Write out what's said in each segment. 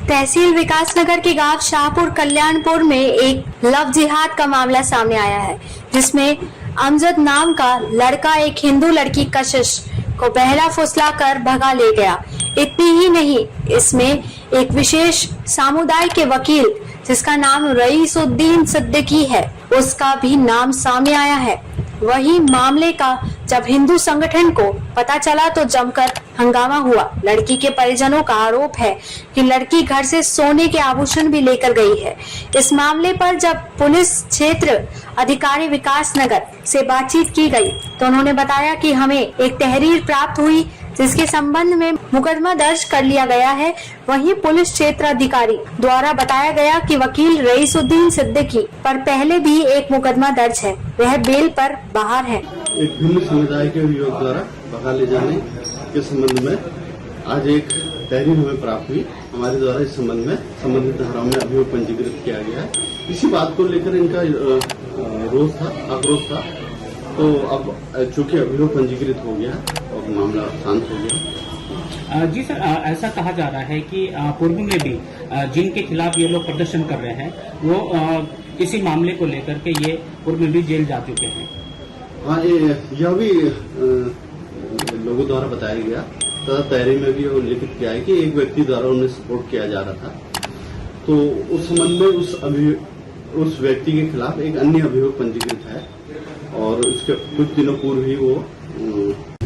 तहसील विकासनगर के गांव शाहपुर कल्याणपुर में एक लव जिहाद का मामला सामने आया है, जिसमें अमजद नाम का लड़का एक हिंदू लड़की कशिश को बहला फुसला कर भगा ले गया। इतनी ही नहीं, इसमें एक विशेष समुदाय के वकील जिसका नाम रईसुद्दीन सिद्दीकी है, उसका भी नाम सामने आया है। वही मामले का जब हिंदू संगठन को पता चला तो जमकर हंगामा हुआ। लड़की के परिजनों का आरोप है कि लड़की घर से सोने के आभूषण भी लेकर गई है। इस मामले पर जब पुलिस क्षेत्र अधिकारी विकासनगर से बातचीत की गई तो उन्होंने बताया कि हमें एक तहरीर प्राप्त हुई जिसके संबंध में मुकदमा दर्ज कर लिया गया है। वहीं पुलिस क्षेत्र अधिकारी द्वारा बताया गया कि वकील रईसुद्दीन सिद्दीकी पर पहले भी एक मुकदमा दर्ज है, वह बेल पर बाहर है। एक हिंदू समुदाय के युवक द्वारा भगा ले जाने के संबंध में आज एक तहरीर हमें प्राप्त हुई। हमारे द्वारा इस संबंध में संबंधित धाराओं में अभियोग पंजीकृत किया गया है। इसी बात को लेकर इनका आक्रोश था, तो अब चूंकि अभियोग पंजीकृत हो गया और मामला शांत हो गया। जी सर, ऐसा कहा जा रहा है कि पूर्व में भी जिनके खिलाफ ये लोग प्रदर्शन कर रहे हैं वो इसी मामले को लेकर के ये पूर्व में भी जेल जा चुके हैं। हाँ, यह भी लोगों द्वारा बताया गया तथा तहरीर में भी उल्लेखित किया है कि एक व्यक्ति द्वारा उन्हें सपोर्ट किया जा रहा था। तो उस संबंध में उस व्यक्ति के खिलाफ एक अन्य अभियोग पंजीकृत है और उसके कुछ दिनों पूर्व ही वो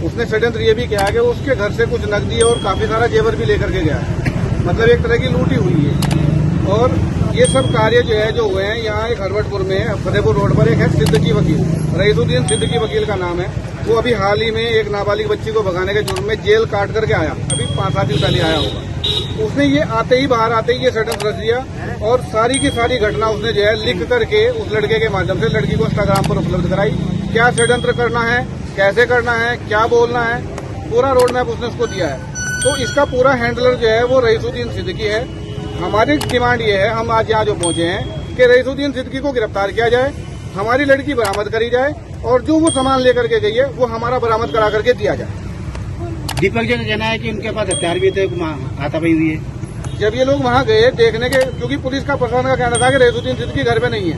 उसने षड्यंत्र ये भी किया कि उसके घर से कुछ नकदी और काफी सारा जेवर भी लेकर के गया है। मतलब एक तरह की लूटी हुई है। और ये सब कार्य जो हुए हैं यहाँ एक हरवटपुर में फतेहपुर रोड पर एक है सिद्दीकी वकील, रईसुद्दीन सिद्दीकी वकील का नाम है। वो अभी हाल ही में एक नाबालिग बच्ची को भगाने के जुर्म में जेल काट करके आया, अभी 5-7 दिन पहले आया होगा। उसने ये बाहर आते ही ये षड्यंत्र रच दिया और सारी की सारी घटना उसने लिख करके उस लड़के के माध्यम से लड़की को इंस्टाग्राम पर उपलब्ध कराई। क्या षड्यंत्र करना है, कैसे करना है, क्या बोलना है, पूरा रोड मैप उसने उसको दिया है। तो इसका पूरा हैंडलर वो रईसुद्दीन सिद्दीकी है। हमारी डिमांड ये है, हम आज यहाँ जो पहुंचे हैं कि रईसुद्दीन सिद्दीकी को गिरफ्तार किया जाए, हमारी लड़की बरामद करी जाए और जो वो सामान लेकर के गई है वो हमारा बरामद करा करके दिया जाए। दीपक जी का कहना है कि उनके पास हथियार भी थे, हाथापाई हुई है। जब ये लोग वहाँ गए देखने के, क्योंकि पुलिस का प्रशासन का कहना था कि रईसुद्दीन सिद्दीकी घर पे नहीं है,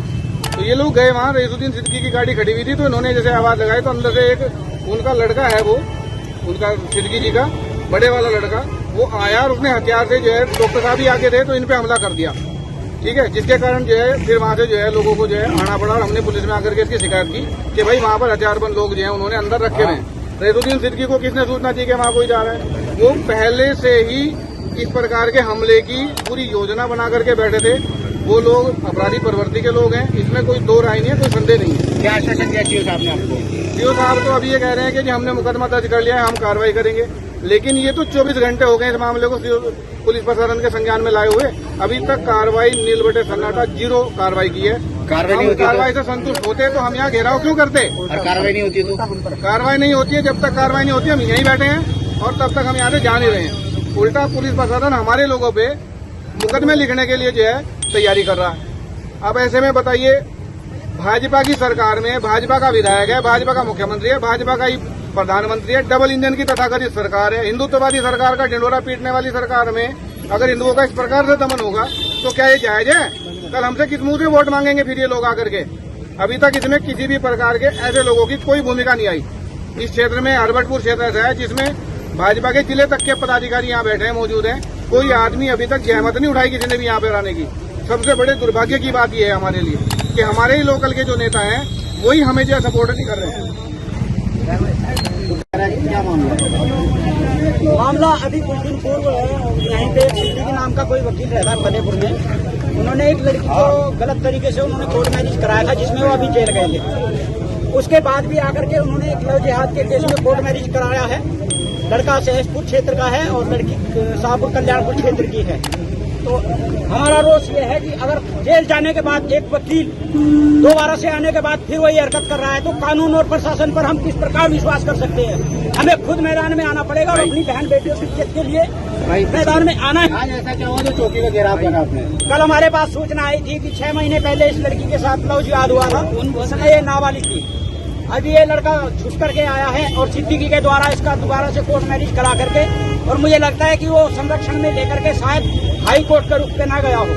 तो ये लोग गए वहाँ, रईसुद्दीन सिद्दीकी की गाड़ी खड़ी हुई थी, तो इन्होंने जैसे आवाज लगाई तो अंदर से एक उनका लड़का है, वो उनका सिद्दीकी जी का बड़े वाला लड़का, वो आया और उसने हथियार से डॉक्टर साहब भी आके थे तो इन पे हमला कर दिया। ठीक है, जिसके कारण फिर वहाँ से लोगों को आना पड़ा और हमने पुलिस में आकर के इसकी शिकायत की कि भाई वहाँ पर हथियारबंद लोग उन्होंने अंदर रखे हुए हैं। रईसुद्दीन सिद्दीकी को किसने सूचना दी कि वहाँ कोई जा रहा है? वो पहले से ही इस प्रकार के हमले की पूरी योजना बना करके बैठे थे। वो लोग अपराधी प्रवृत्ति के लोग हैं, इसमें कोई दो राय नहीं है, कोई संदेह नहीं है। क्या आश्वासन दिया सीओ साहब ने आपको? सीओ साहब तो अभी ये कह रहे हैं कि जी हमने मुकदमा दर्ज कर लिया है, हम कार्रवाई करेंगे, लेकिन ये तो 24 घंटे हो गए इस मामले को पुलिस प्रशासन के संज्ञान में लाए हुए, अभी तक कार्रवाई नील बटे सन्नाटा, 0 कार्रवाई की है। कार्रवाई से संतुष्ट होते तो हम यहाँ घेराव क्यों करते? और कार्रवाई नहीं होती तो? कार्रवाई नहीं होती है, जब तक कार्रवाई नहीं होती हम यहीं बैठे हैं और तब तक हम यहाँ से जा नहीं रहे हैं। उल्टा पुलिस प्रशासन हमारे लोगों पे मुकदमे लिखने के लिए तैयारी कर रहा है। अब ऐसे में बताइए, भाजपा की सरकार में भाजपा का विधायक है, भाजपा का मुख्यमंत्री है, भाजपा का ही प्रधानमंत्री है, डबल इंजन की तथाकथित सरकार है, हिंदुत्ववादी सरकार का ढिंढोरा पीटने वाली सरकार में अगर हिंदुओं का इस प्रकार से दमन होगा तो क्या ये जायज है? कल हमसे किस मुंह से वोट मांगेंगे फिर ये लोग आकर के? अभी तक इसमें किसी भी प्रकार के ऐसे लोगों की कोई भूमिका नहीं आई। इस क्षेत्र में हरवटपुर क्षेत्र ऐसा है जिसमें भाजपा के जिले तक के पदाधिकारी यहाँ बैठे हैं, मौजूद हैं। कोई आदमी अभी तक जहमत नहीं उठाई किसी ने भी यहाँ पे आने की। सबसे बड़े दुर्भाग्य की बात यह है हमारे लिए कि हमारे ही लोकल के जो नेता हैं वही हमें सपोर्ट नहीं कर रहे हैं। क्या मामला अभी कुछ दिन पूर्व यहीं पे सिद्दीकी नाम का कोई वकील रहता है फतेहपुर में, उन्होंने एक लड़की को गलत तरीके से उन्होंने कोर्ट मैरिज कराया था जिसमें वो अभी जेल गए थे। उसके बाद भी आकर के उन्होंने एक लव जिहाद के केस में कोर्ट मैरिज कराया है। लड़का सहसपुर क्षेत्र का है और लड़की शाहपुर कल्याणपुर क्षेत्र की है। तो हमारा रोष ये है कि अगर जेल जाने के बाद एक वकील दोबारा से आने के बाद फिर वही हरकत कर रहा है तो कानून और प्रशासन पर हम किस प्रकार विश्वास कर सकते हैं? हमें खुद मैदान में आना पड़ेगा और अपनी बहन बेटियों की इज्जत के लिए मैदान में आना है। आज ऐसा क्या हुआ जो चौकी का घेराव करा आपने? कल हमारे पास सूचना आई थी कि 6 महीने पहले इस लड़की के साथ लव जिहाद हुआ था, उन समय ये नाबालिग थी। अभी ये लड़का छुट करके आया है और सिद्दीकी के द्वारा इसका दोबारा से कोर्ट मैरिज करा करके, और मुझे लगता है कि वो संरक्षण में लेकर के शायद हाई कोर्ट के रुख पे ना गया हो,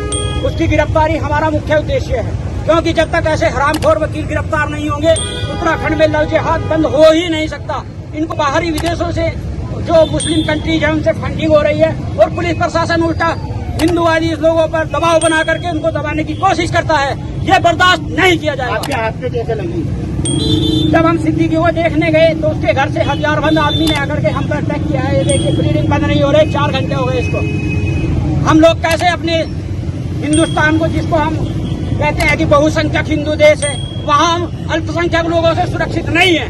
उसकी गिरफ्तारी हमारा मुख्य उद्देश्य है। क्योंकि जब तक ऐसे हरामखोर वकील गिरफ्तार नहीं होंगे, उत्तराखंड में लव जिहाद बंद हो ही नहीं सकता। इनको बाहरी विदेशों से जो मुस्लिम कंट्रीज है उनसे फंडिंग हो रही है और पुलिस प्रशासन उल्टा हिंदुवादी लोगों पर दबाव बना करके उनको दबाने की कोशिश करता है। ये बर्दाश्त नहीं किया जाएगा। आपके हाथ पे कैसे लगी? जब हम सिद्दीकी को देखने गए तो उसके घर से हथियारबंद आदमी ने आकर के हम पर अटैक किया है। ये देखिए ब्लीडिंग बंद नहीं हो रही, 4 घंटे हो गए इसको। हम लोग कैसे अपने हिंदुस्तान को, जिसको हम कहते हैं कि बहुसंख्यक हिंदू देश है, वहाँ हम अल्पसंख्यक लोगों से सुरक्षित नहीं है।